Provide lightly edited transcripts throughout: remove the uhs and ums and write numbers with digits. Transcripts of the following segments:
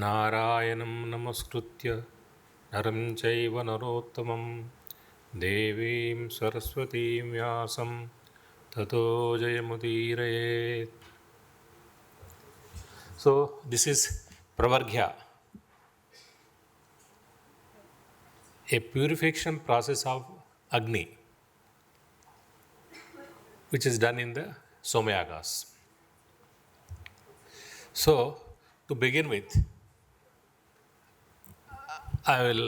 నారాయణం నమస్కృత్య నరం చైవ నరోత్తమం దేవీం సరస్వతీం వ్యాసం తతో జయముదీరయేత్. So this is Pravargya, a purification process of Agni, which is done in the Soma yagas. So, to begin with, I will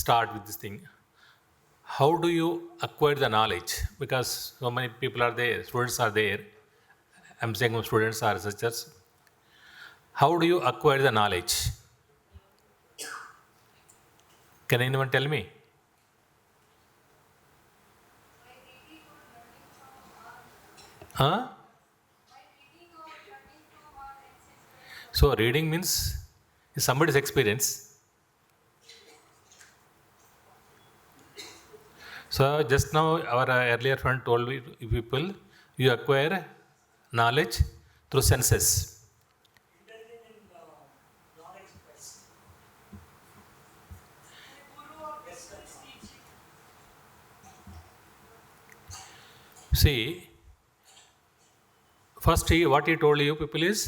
start with this thing. How do you acquire the knowledge? Because so many people are there, students are there. I'm saying students are researchers. How do you acquire the knowledge? Can anyone tell me? Huh? So reading means somebody's experience. So just now our earlier friend told people you acquire knowledge through senses. See, first what he told you people is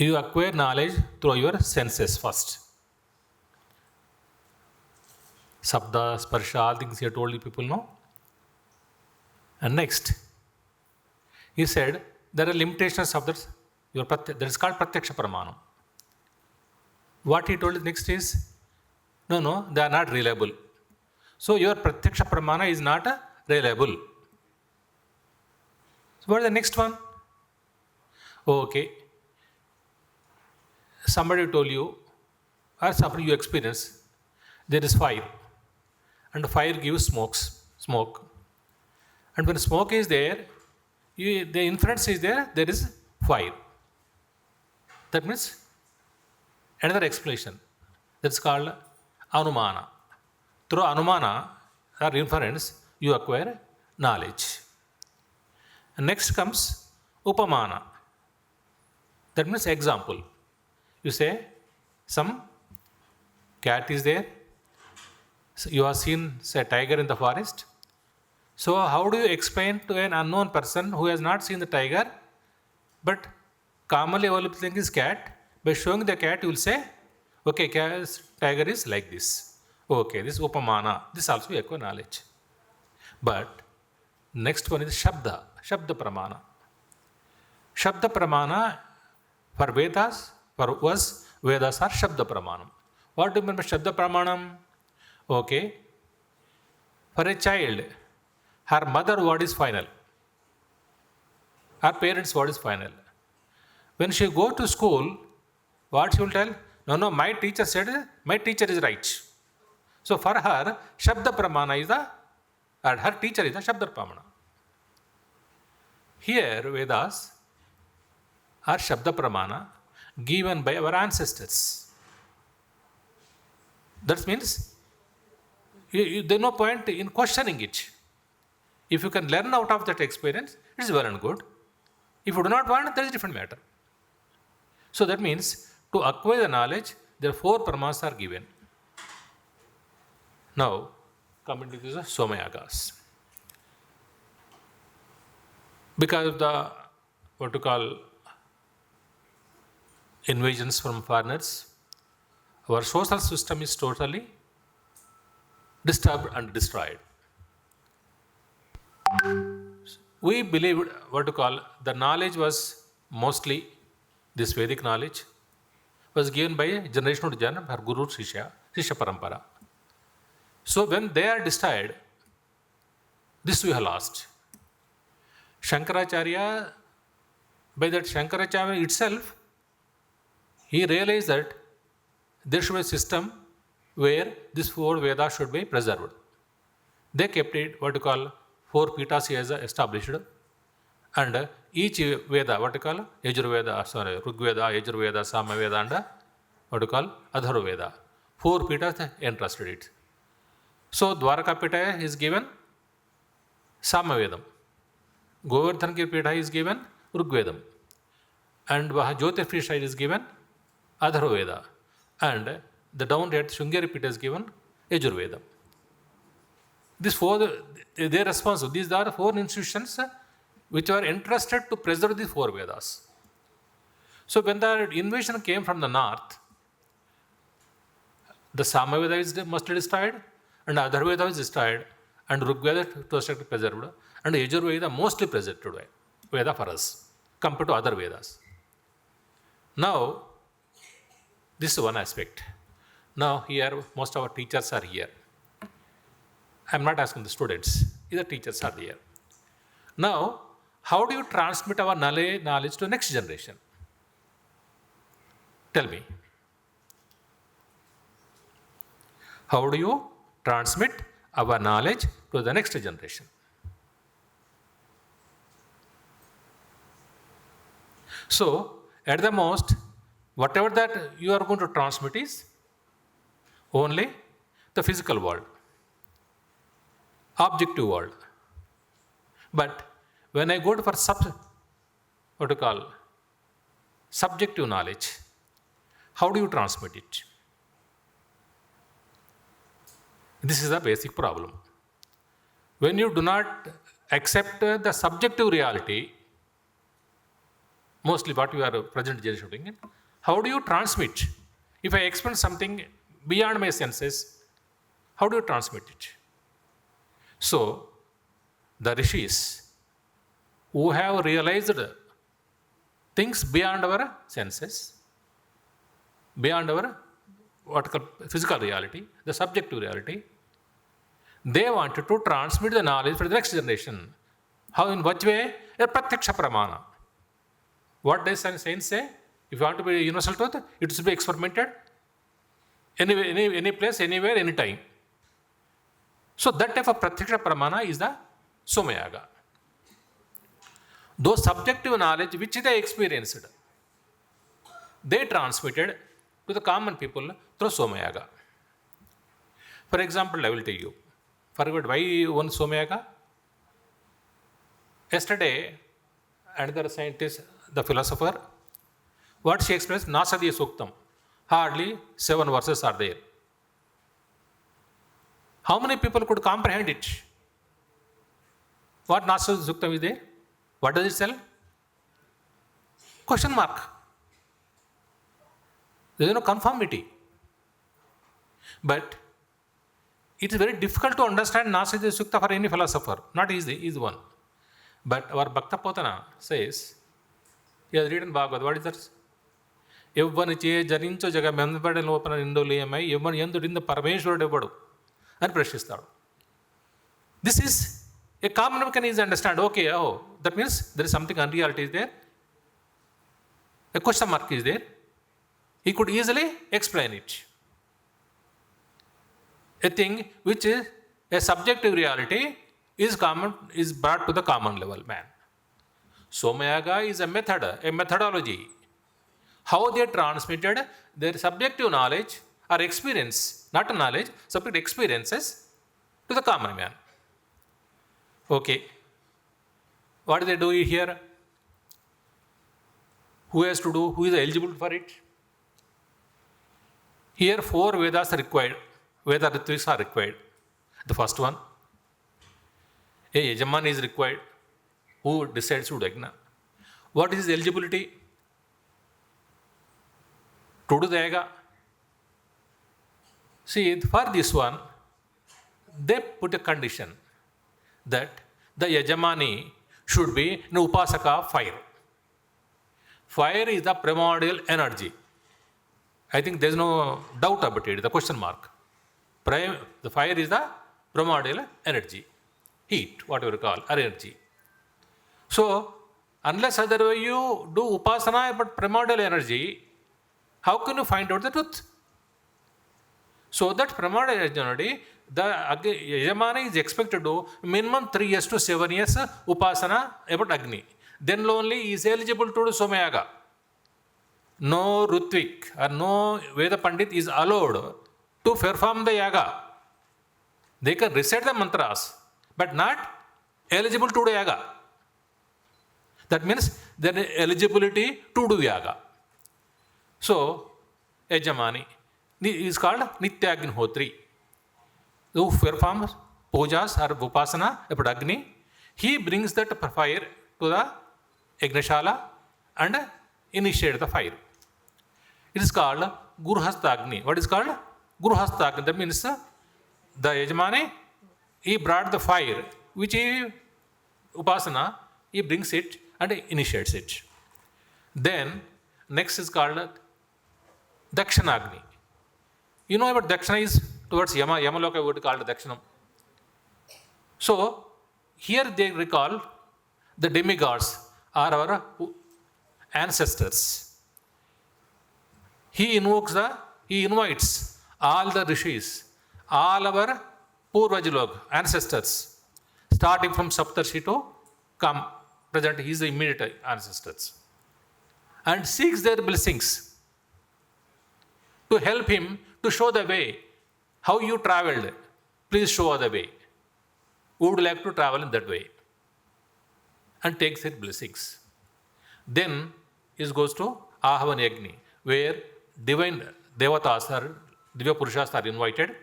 you acquire knowledge through your senses first. Sabda, sparsha, all things he told you people, no? And next, he said there are limitations of that. That is called pratyaksha pramanam. What he told next is, no, they are not reliable. So your pratyaksha pramana is not reliable. So what is the next one? Okay. Somebody told you, or somebody you experience, there is fire. And fire gives smoke. And when smoke is there, the inference is there is fire. That means another explanation. That's called anumana. Through anumana or inference, you acquire knowledge. And next comes upamana. That means example. You say some cat is there. So you have seen, say, tiger in the forest. So how do you explain to an unknown person who has not seen the tiger, but commonly available thing is cat? By showing the cat, you will say, okay, tiger is like this. Okay, this is upamana. This also you acquire knowledge. But next one is shabda pramana. Shabda pramana for Vedas, for us, Vedas are shabda pramanam. What do you mean by shabda pramanam? Okay, for a child, her mother word is final. Her parents' word is final. When she go to school, what she will tell? No, my teacher said, my teacher is right. So for her, shabda pramana is her teacher is the shabda pramana. Here, Vedas are shabda pramana given by our ancestors. That means there is no point in questioning it. If you can learn out of that experience, it is well and good. If you do not want, that is a different matter. So that means to acquire the knowledge, there are 4 pramanas are given. Now, coming to the Soma yagas. Because of the, what to call, invasions from foreigners, our social system is totally disturbed and destroyed. We believed, what to call, the knowledge was mostly, this Vedic knowledge was given by generation to generation, her guru, shishya parampara. So when they are destroyed, this we have lost. Shankaracharya, by that Shankaracharya itself, he realized that there should be a system where this 4 Vedas should be preserved. They kept it, what you call, 4 Pitas he has established. And each Veda, what you call, Rigveda, Yajurveda, Samaveda, and what you call, Atharvaveda. 4 Pitas entrusted it. So Dwarakapita is given Samavedam. Govardhan Kirpita is given Rigvedam. and Jyotirshya side is given Atharvaveda, and the down at Shungari Pita is given Yajurveda. These four, they are responsible. These are 4 institutions which are entrusted to preserve these 4 Vedas. So when the invasion came from the north, the Samaveda is mostly destroyed, and Atharvaveda is destroyed, and Rigveda to a certain preserved, and Yajurveda mostly preserved today, Veda for us, compared to other Vedas. Now, this is one aspect. Now here, most of our teachers are here. I am not asking the students, either teachers are there. Now, how do you transmit our knowledge to the next generation? Tell me. How do you transmit our knowledge to the next generation? So, at the most, whatever that you are going to transmit is only the physical world, objective world. But when I go for subjective knowledge, how do you transmit it? This is a basic problem. When you do not accept the subjective reality, mostly what you are present generation doing, how do you transmit? If I experience something beyond my senses, how do you transmit it? So, the rishis who have realized things beyond our senses, beyond our physical reality, the subjective reality, they wanted to transmit the knowledge for the next generation. How, in what way? A pratyaksha pramana. What does science say? If you want to be universal truth, it should be experimented any place, anywhere, any time. So that type of pratyaksha pramana is the Soma yaga. Those subjective knowledge which they experienced, they transmitted to the common people through Soma yaga. For example, I will tell you. Forget why one Soma yaga. Yesterday, another scientist, the philosopher, what she expressed, Nasadiya Suktam. Hardly 7 verses are there. How many people could comprehend it? What Nasadiya Suktam is there? What does it tell? Question mark. There is no conformity. But it is very difficult to understand Nasadiya Sukta for any philosopher. Not easy, is one. But our Bhakta Potana says, he has written Bhagavad. What is that? Evvaniche jarincho jaga menbade lopana indoliyamai evvan endurinda parameshwarudu evvadu అని ప్రశ్నిస్తాడు. This is a common one can easily understand. Okay, that means there is something unreality is there. A question mark is there. He could easily explain it. A thing which is a subjective reality is brought to the common level, man. Soma yaga is a method, a methodology. How they transmitted their subjective knowledge or experience, not knowledge, subjective experiences to the common man. Okay. What do they do here? Who has to do? Who is eligible for it? Here 4 Vedas are required. Veda Ritviks are required. The first one, a Yajaman is required. Who decides to do yajna? What is eligibility to do the yaga? See, for this one, they put a condition that the Yajamani should be an Upasaka of fire. Fire is the primordial energy. I think there is no doubt about it, the question mark. The fire is the primordial energy, heat, whatever you call, or energy. So, unless otherwise you do Upasana about primordial energy, how can you find out the truth? So that primordial energy, the Yajamani is expected to do minimum 3 years to 7 years Upasana about Agni. Then only he is eligible to do Soma yaga. No Rutvik or no Veda Pandit is allowed to perform the yaga. They can recite the mantras, but not eligible to do yaga. That means there is eligibility to do yaga. So, Yajamani is called Nityagnihotri, who performs pujas or upasana about Agni. He brings that fire to the Yagnashala and initiates the fire. It is called Guruhasta Agni. What is called? Guruhasta Agni. That means the Yajamani, he brought the fire, which he upasana, he brings it and initiates it. Then, next is called Dakshanagni. You know about Dakshana is towards Yamaloka would called Dakshanam. So, here they recall the demigods are our ancestors. He invites all the rishis, all our Purvajlog, ancestors, starting from Saptarshi to come, present, he is the immediate ancestors, and seeks their blessings to help him to show the way. How you traveled, please show the way. Who would like to travel in that way? And takes his blessings. Then it goes to Ahavan Yagni, where divine devatas or divya purushas are invited.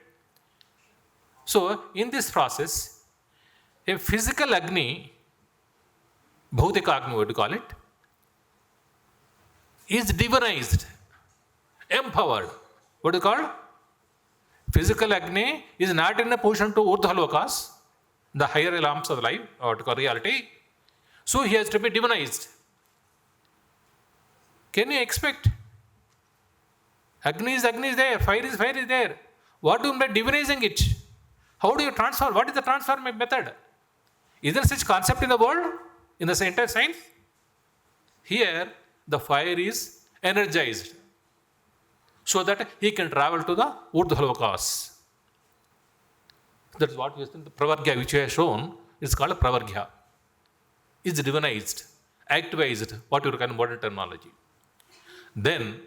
So, in this process, a physical Agni, Bhautika Agni, what do you call it, is divinized, empowered. What do you call? Physical Agni is not in a position to Urdhalokas, the higher realms of life, or to reality. So he has to be divinized. Can you expect? Agni is there, fire is there. What do you mean by divinizing it? How do you transfer? What is the transfer method? Is there such concept in the world, in the entire science? Here, the fire is energized so that he can travel to the Urdhalokas. That is what we the Pravargya, which I have shown, is called a Pravargya. It's divinized, activized, what you can modern terminology. Then,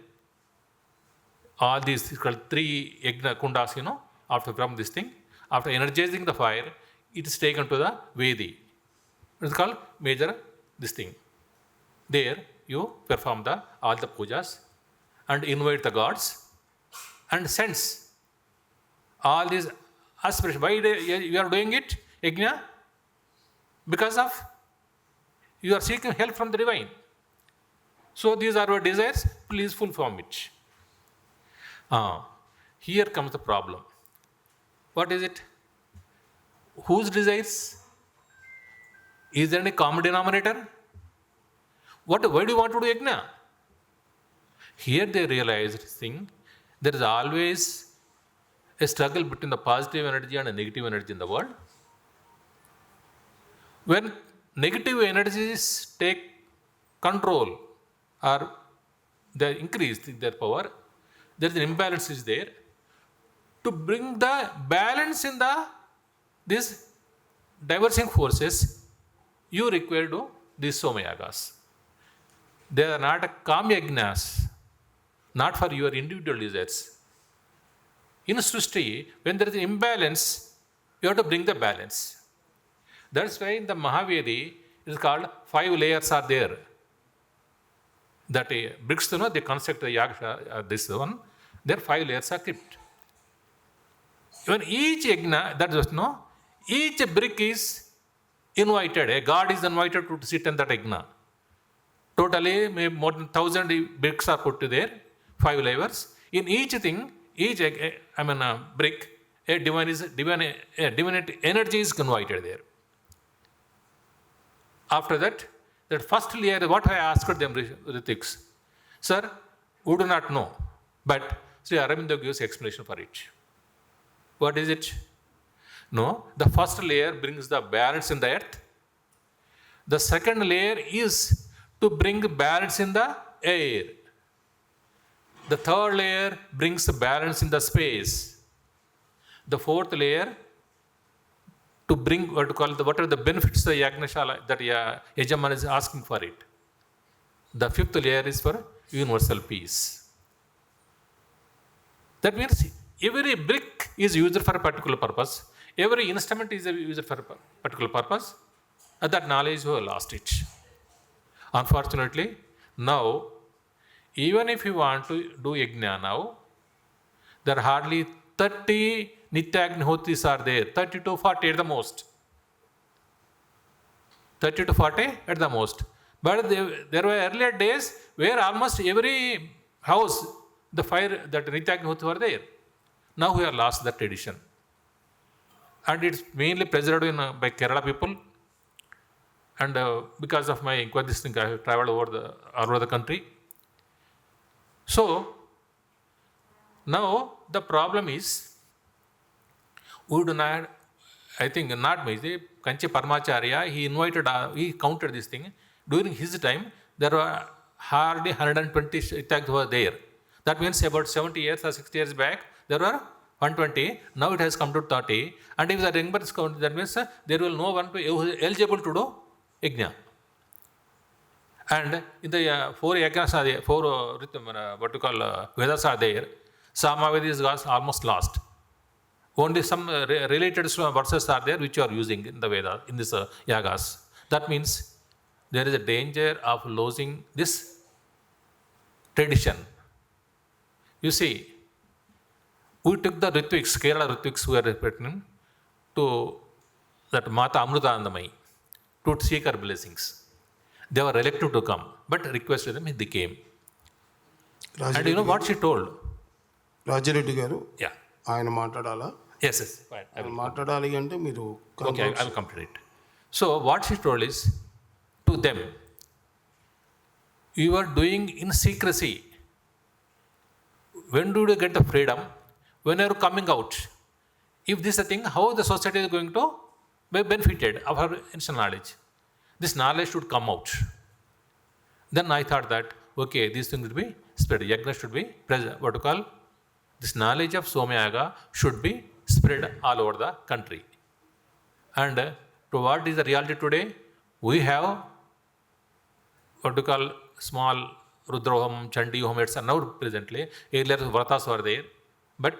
all these is called 3 Yagna Kundas, after from this thing, after energizing the fire, it is taken to the Vedi. It's called major this thing. There, you perform all the pujas and invite the gods and sense all these aspirations. Why you are doing it, Yajna? Because of you are seeking help from the divine. So these are our desires, please fulfill it. Here comes the problem. What is it? Whose desires? Is there any common denominator? Why do you want to do Yajna? Here they realized there is always a struggle between the positive energy and the negative energy in the world. When negative energies take control or they increase their power, there is an imbalance is there. To bring the balance in these diversing forces, you require to these Soma yagas. They are not Kam Yagnas, not for your individual desires. In Srishti, when there is an imbalance, you have to bring the balance. That's why in the Mahavedi, it is called 5 layers are there. That bricks, they construct the yaga, this one, there 5 layers are kept. Even each yagna, that is each brick is invited. A god is invited to sit in that yagna. Totally, maybe more than 1,000 bricks are put there, 5 layers. In each thing, each brick, a divinity energy is invited there. After that first layer, what I asked them, Ritiks, sir, we do not know, but Sri Aurobindo gives explanation for it. What is it? No, the first layer brings the balance in the earth. The second layer is to bring balance in the air. The third layer brings the balance in the space. The fourth layer to bring what are the benefits the Yagnashala that Yajaman is asking for it. The fifth layer is for universal peace. That means every brick is used for a particular purpose. Every instrument is used for a particular purpose. At that knowledge, you have lost it. Unfortunately, now, even if you want to do yajna now, there are hardly 30 Nityagnihotis are there, 30 to 40 at the most. 30 to 40 at the most. But there were earlier days where almost every house, the fire, that Nityagnihotis were there. Now we have lost that tradition. And it's mainly preserved by Kerala people. And because of my inquiry, this thing, I have traveled all over the country. So, now the problem is, we do not, I think not me, Kanchi Paramacharya, he counted this thing. During his time, there were hardly 120 Nityags were there. That means about 70 years or 60 years back, there were 120. Now it has come to 30. And if the number is counted, that means there will no one eligible to do yajna. And in the 4 yagas are there, 4 what you call Vedas are there. Sama Veda is almost lost. Only some related verses are there which you are using in the Veda, in this yagas. That means there is a danger of losing this tradition. You see, we took the Ritviks, Kerala Ritviks who are representing to that Mata Amrutanandamayi to seek her blessings. They were elected to come, but requested them, they came. And you know what she told? Raaji Reddy garu, Yeah. ఆయన మాట్లాడాలా? Yes, yes. Fine. ఆయన మాట్లాడాలి అంటే మీరు Okay, I will complete it. So what she told is to them, you are doing in secrecy. When do you get the freedom? When you are coming out. If this is a thing, how the society is going to be benefited of her instant knowledge? This knowledge should come out. Then I thought that, okay, these things will be spread. Yagna should be present. What to call? This knowledge of Soma Yaga should be spread all over the country. And to what is the reality today? We have what to call small Rudroham, Chandi Home, etc. now presently. Earlier Vratas were there. But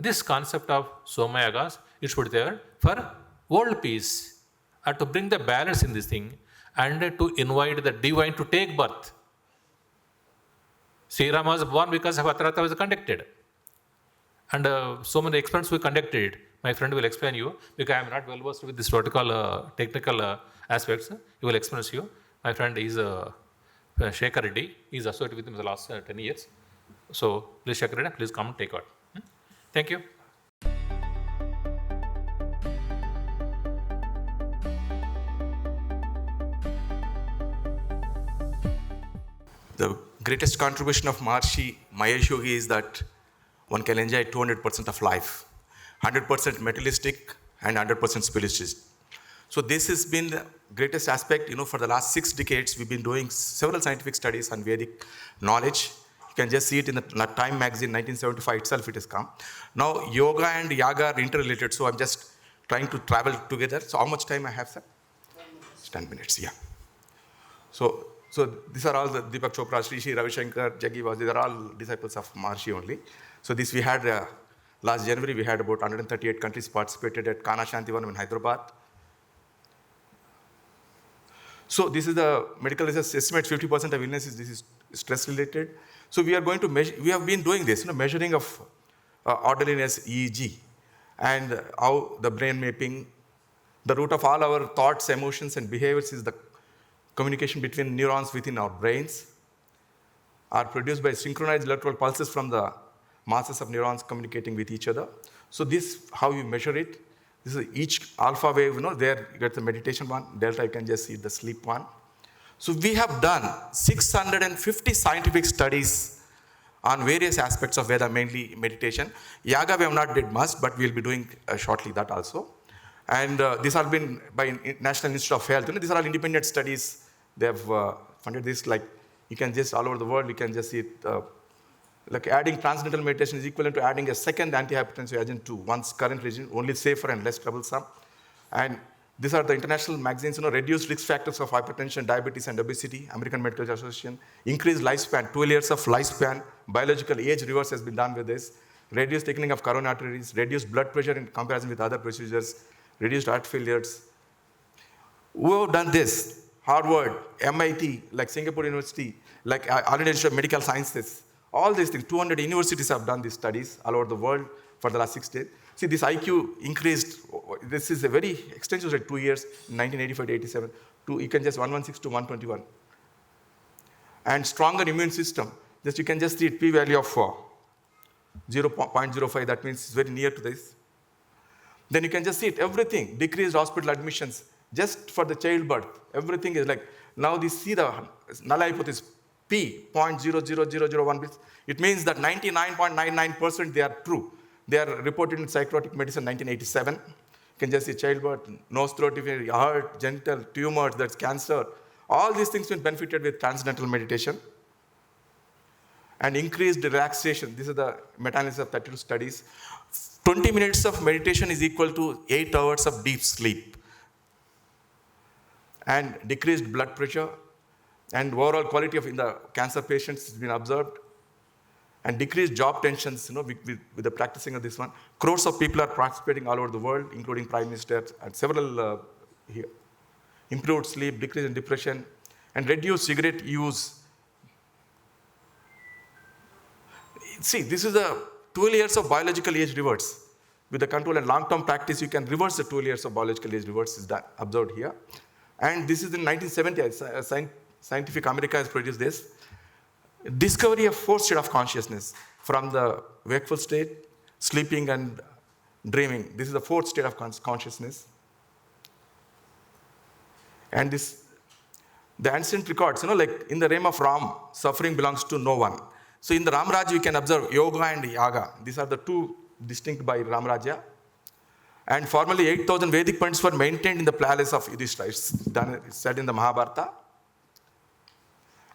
this concept of Soma Yagas, it should be there for world peace. And to bring the balance in this thing and to invite the divine to take birth. Sri Rama was born because of Atrata was conducted. And so many experiments we conducted. My friend will explain you because I am not well versed with this protocol technical aspects. He will explain to you. My friend is Shekhar Reddy. He is associated with him for the last 10 years. So please Shekhar Reddy, please come and take out. Thank you. The greatest contribution of Maharshi Mahesh Yogi is that one can enjoy 200% of life, 100% materialistic and 100% spiritualist. So this has been the greatest aspect, for the last 6 decades, we've been doing several scientific studies on Vedic knowledge. You can just see it in the Time magazine, 1975 itself it has come. Now, yoga and yaga are interrelated, so I'm just trying to travel together. So how much time I have, sir? 10 minutes, yeah. So these are all the Deepak Chopra, Sri Ravi Shankar, Jaggi Vasudev, they are all disciples of Maharshi only. So this we had, last January we had about 138 countries participated at Kana Shantivanam in Hyderabad. So this is the medical research estimates 50% of illnesses, this is stress related. So we are going to measure, we have been doing this, measuring of orderliness EEG and how the brain mapping, the root of all our thoughts, emotions and behaviors is the communication between neurons within our brains are produced by synchronized electrical pulses from the masses of neurons communicating with each other. So this, how you measure it, this is each alpha wave, there you get the meditation one, delta you can just see the sleep one. So we have done 650 scientific studies on various aspects of Veda, mainly meditation. Yaga we have not did much, but we'll be doing shortly that also. And these have been by National Institute of Health. These are all independent studies. They have funded this, like you can just all over the world, you can just see it. Like adding transcendental meditation is equivalent to adding a second antihypertensive agent to one's current regime, only safer and less troublesome. And these are the international magazines, reduced risk factors of hypertension, diabetes and obesity, American Medical Association, increased lifespan, 12 years of lifespan, biological age reverse has been done with this, reduced thickening of coronary arteries, reduced blood pressure in comparison with other procedures, reduced heart failures. Who have done this? Harvard, MIT, like Singapore University, like All India Institute of Medical Sciences, all these things, 200 universities have done these studies all over the world for the last 6 days. See, this IQ increased, this is a very extensive study, 2 years, 1985 to 87, you can just 116 to 121. And stronger immune system, just you can just see it p-value of 0.05, that means it's very near to this. Then you can just see it, everything, decreased hospital admissions, just for the childbirth, everything is like, now they see the null hypothesis, P, 0.00001, it means that 99.99% they are true. They are reported in Psychotic Medicine 1987. You can just see childbirth, nose, throat, heart, genital, tumors, that's cancer. All these things been benefited with transcendental meditation. And increased relaxation. This is the meta-analysis of 32 studies. 20 minutes of meditation is equal to 8 hours of deep sleep. And decreased blood pressure and overall quality of in the cancer patients has been observed. And decreased job tensions, with the practicing of this one. Crores of people are participating all over the world, including prime ministers and several here. Improved sleep, decrease in depression, and reduced cigarette use. See, this is the 12 years of biological age reverse. With the control and long-term practice, you can reverse the 12 years of biological age reverse is done, observed here. And this is in 1970, Scientific America has produced this. Discovery of fourth state of consciousness from the wakeful state, sleeping and dreaming. This is the fourth state of consciousness. And this, the ancient records, like in the realm of Ram, suffering belongs to no one. So in the Ram Rajya, we can observe yoga and yaga. These are the two distinct by Ram Rajya. And formerly 8,000 Vedic points were maintained in the palace of Yudhishthira. It's said in the Mahabharata.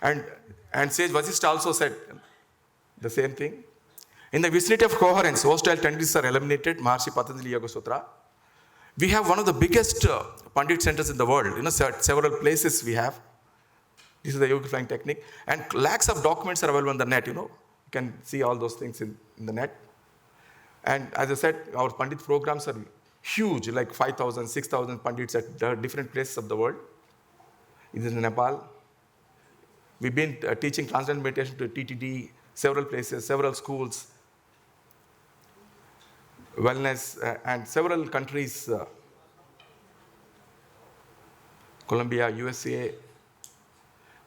And sage Vasishtha also said the same thing. In the vicinity of coherence, hostile tendencies are eliminated, Maharshi Patanjali Yoga Sutra. We have one of the biggest Pandit centers in the world. Several places we have. This is the yoga flying technique. And lakhs of documents are available on the net, You can see all those things in the net. And as I said, our Pandit programs are huge, like 5,000, 6,000 Pandits at different places of the world. It is in Nepal. We've been teaching transcendental meditation to TTD, several places, several schools, wellness, and several countries, Colombia, USA,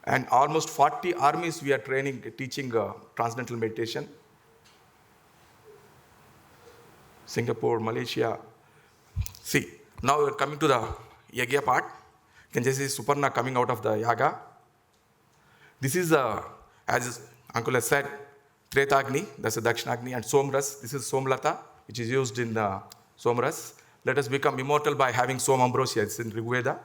and almost 40 armies we are training, teaching transcendental meditation. Singapore, Malaysia. See, now we're coming to the Yagya part. You can just see Suparna coming out of the Yaga. This is, as Uncle has said, Tretagni, that's the Dakshinagni, and Somras, this is Somlata, which is used in Somras. Let us become immortal by having Som Ambrosia, it's in Rigveda.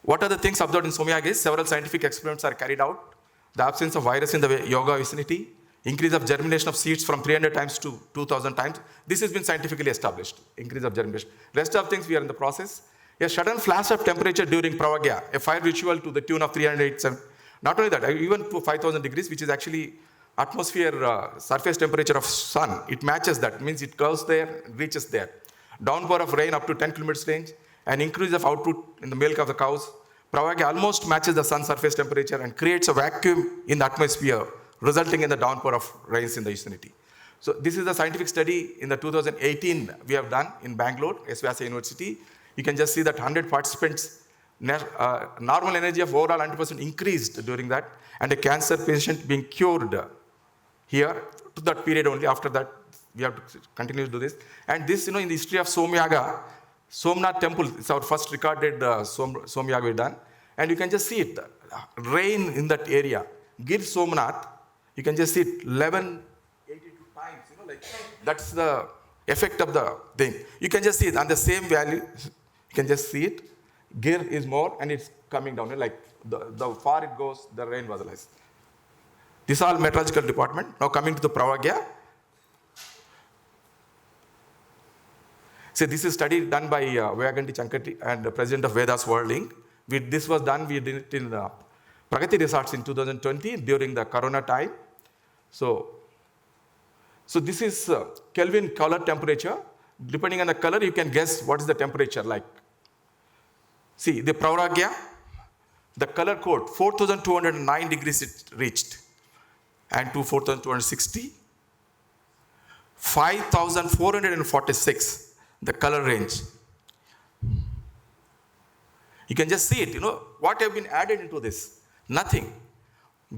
What are the things observed in Somyaga is several scientific experiments are carried out. The absence of virus in the yoga vicinity, increase of germination of seeds from 300 times to 2,000 times. This has been scientifically established, increase of germination. Rest of things we are in the process. A sudden flash of temperature during Pravagya, a fire ritual to the tune of 387. Not only that, even to 5,000 degrees, which is actually atmosphere surface temperature of sun, it matches that, means it curves there, reaches there. Downpour of rain up to 10 kilometers range, an increase of output in the milk of the cows. Pravagya almost matches the sun surface temperature and creates a vacuum in the atmosphere, resulting in the downpour of rains in the vicinity. So this is a scientific study in the 2018 we have done in Bangalore, SVASA University. You can just see that 100 participants, normal energy of overall 100% increased during that, and a cancer patient being cured here to that period only. After that, we have to continue to do this. And this, in the history of Somyaga, Somnath temple is our first recorded Somyaga we've done. And you can just see it, rain in that area. Gir Somnath, you can just see it 1182 times, that's the effect of the thing. You can just see it on the same value, you can just see it. Gir is more and it's coming down, like the far it goes, the rain was less. This is all meteorological department. Now coming to the Pravagya. See, this is a study done by Vayaganti Chankati and the president of Vedas World Link. This was done, we did it in Pragati Resorts in 2020 during the Corona time. So this is Kelvin color temperature. Depending on the color, you can guess what is the temperature like. See, the Pravagya, The color code, 4,209 degrees it reached, and to 4,260, 5,446, the color range. You can just see it, what have been added into this? Nothing.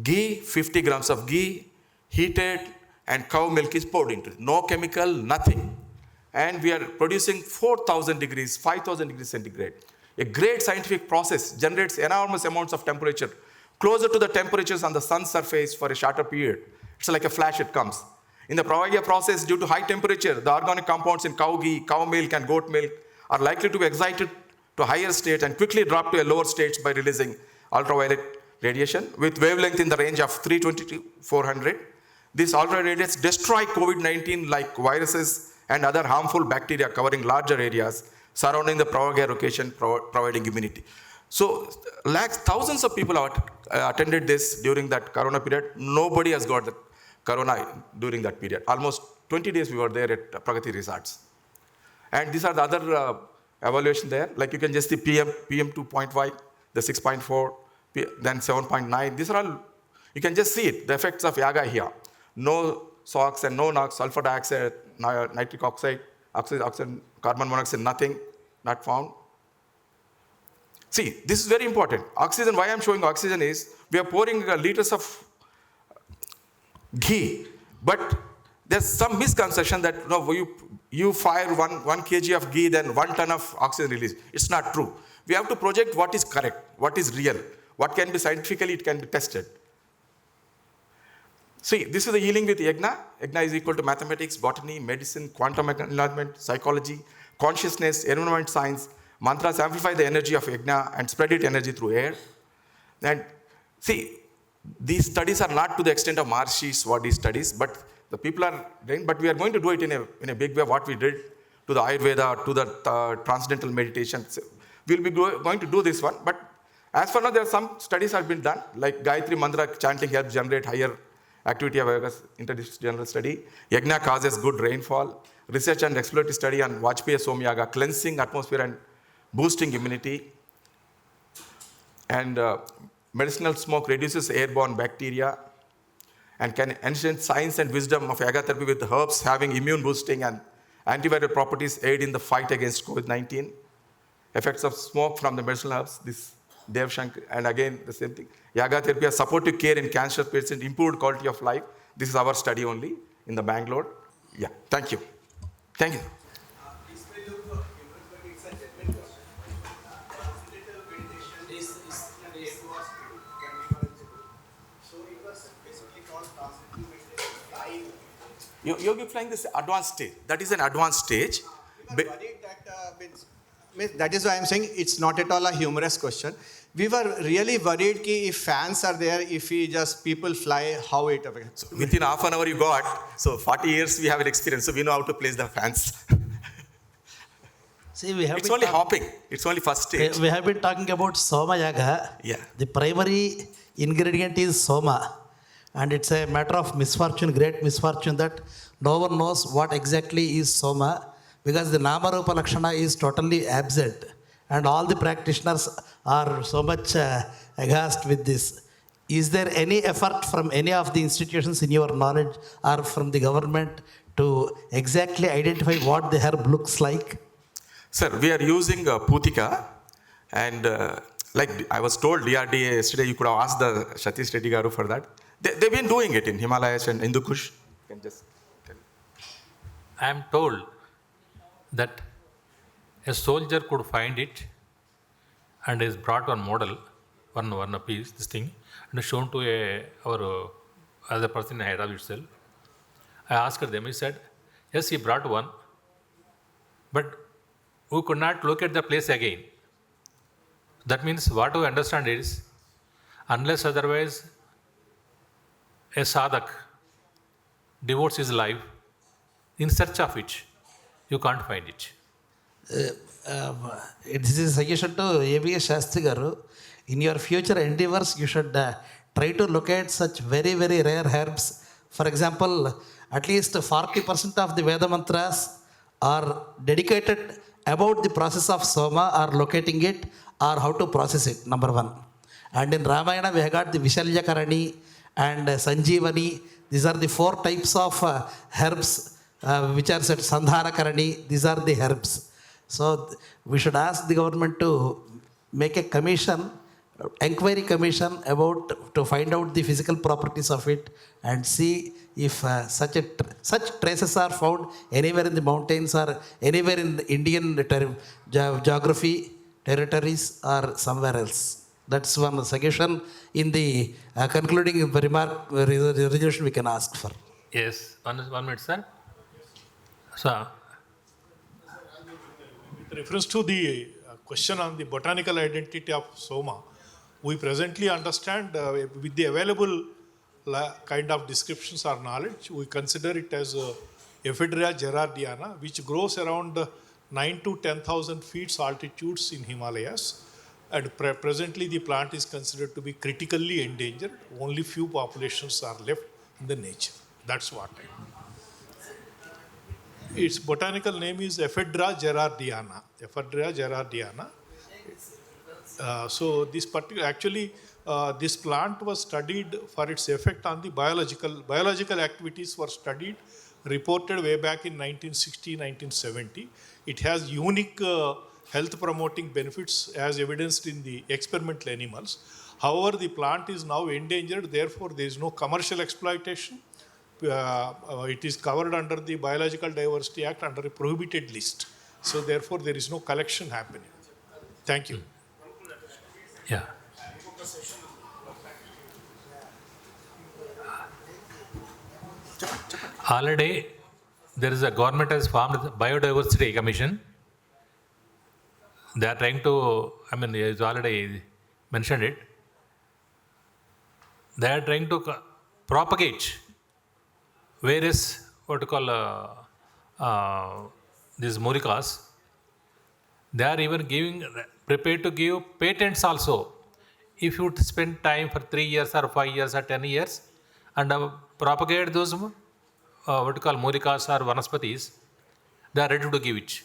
Ghee, 50 grams of ghee, heated, and cow milk is poured into it. No chemical, nothing. And we are producing 4,000 degrees, 5,000 degrees centigrade. A great scientific process generates enormous amounts of temperature, closer to the temperatures on the sun's surface for a shorter period. It's like a flash, it comes. In the Brownian process, due to high temperature, the organic compounds in cow ghee, cow milk, and goat milk are likely to be excited to higher state and quickly drop to a lower stage by releasing ultraviolet radiation with wavelength in the range of 320 to 400. These ultraviolet radiations destroy COVID-19 like viruses and other harmful bacteria covering larger areas surrounding the propaguer location, providing immunity. So, thousands of people have attended this during that corona period. Nobody has got the corona during that period. Almost 20 days we were there at Pragati Resorts. And these are the other evaluation there. Like you can just see PM 2.5, the 6.4, then 7.9. These are all, you can just see it, the effects of yaga here. No SOx and no NOx, sulfur dioxide, nitric oxide, oxygen, carbon monoxide, nothing, not found. See, this is very important. Oxygen, why I'm showing oxygen is, we are pouring liters of ghee, but there's some misconception that you fire 1 kg of ghee, then 1 ton of oxygen release. It's not true. We have to project what is correct, what is real, what can be scientifically, it can be tested. See, this is the healing with yagna. Yagna is equal to mathematics, botany, medicine, quantum enlightenment, psychology, consciousness, environment science. Mantras amplify the energy of yagna and spread its energy through air. And see, these studies are not to the extent of Maharshi's Swadi studies, but the people are doing, but we are going to do it in a big way, what we did to the Ayurveda, to the transcendental meditation. So we'll be going to do this one, but as for now, there are some studies have been done, like Gayatri Mantra chanting helps generate higher activity of yagas, interdisciplinary study. Yagna causes good rainfall. Research and exploratory study on Vajpayee Soma Yaga, cleansing atmosphere and boosting immunity. And medicinal smoke reduces airborne bacteria and can enhance science and wisdom of yaga therapy with herbs having immune boosting and antiviral properties aid in the fight against COVID-19. Effects of smoke from the medicinal herbs, this Dev Shankar, and again the same thing. Yaga therapy has supportive care in cancer patients, improved quality of life. This is our study only in the Bangalore. Yeah, thank you. Thank you. Yogi flying this advanced stage. That is an advanced stage. That is why I'm saying it's not at all a humorous question. We were really worried ki if fans are there, if people fly, how it affects. So within half an hour you got, so 40 years we have an experience, so we know how to place the fans. See, it's only hopping. It's only first stage. We have been talking about Soma Yaga. Yeah. The primary ingredient is Soma. And it's a matter of misfortune, great misfortune, that no one knows what exactly is Soma, because the Nama Rupa Lakshana is totally absent. And all the practitioners are so much aghast with this. Is there any effort from any of the institutions in your knowledge or from the government to exactly identify what the herb looks like? Sir, we are using Putika, and like I was told DRDA yesterday, you could have asked the Satish Reddy Garu for that. They've been doing it in Himalayas and Hindu Kush. You can just tell. I am told that a soldier could find it and is brought one model, one piece, this thing, and shown to our other person in Hyderabad itself. I asked them, he said, yes, he brought one, but we could not locate the place again. That means what we understand is, unless otherwise a sadhak devotes his life in search of it, you can't find it. This is a suggestion to ABS Sastry Garu. In your future endeavors, you should try to locate such very, very rare herbs. For example, at least 40% of the Veda mantras are dedicated about the process of Soma, or locating it, or how to process it, number one. And in Ramayana, we have got the Vishalyakarani and Sanjeevani. These are the 4 types of herbs which are said Sandhanakarani. These are the herbs. So we should ask the government to make a commission, inquiry commission about to find out the physical properties of it and see if such traces are found anywhere in the mountains or anywhere in the Indian geography, territories or somewhere else. That's one suggestion in the concluding remark resolution we can ask for. Yes, 1 minute, sir. So, With reference to the question on the botanical identity of Soma, we presently understand with the available kind of descriptions or knowledge, we consider it as Ephedra gerardiana, which grows around 9 to 10,000 feet altitudes in Himalayas. And presently the plant is considered to be critically endangered. Only few populations are left in the nature. That's what I know. Its botanical name is Ephedra gerardiana. Ephedra gerardiana. So this particular, actually, this plant was studied for its effect on the biological activities were studied, reported way back in 1960, 1970. It has unique health promoting benefits as evidenced in the experimental animals. However, the plant is now endangered, therefore there is no commercial exploitation. It is covered under the Biological Diversity Act under a prohibited list. So therefore there is no collection happening. Thank you. yeah. Already, there is a government has formed Biodiversity Commission. They are trying to, it's already mentioned it. They are trying to propagate various, what you call, these murikas. They are even prepared to give patents also. If you spend time for 3 years or 5 years or 10 years and propagate those, what you call, murikas or vanaspatis, they are ready to give it.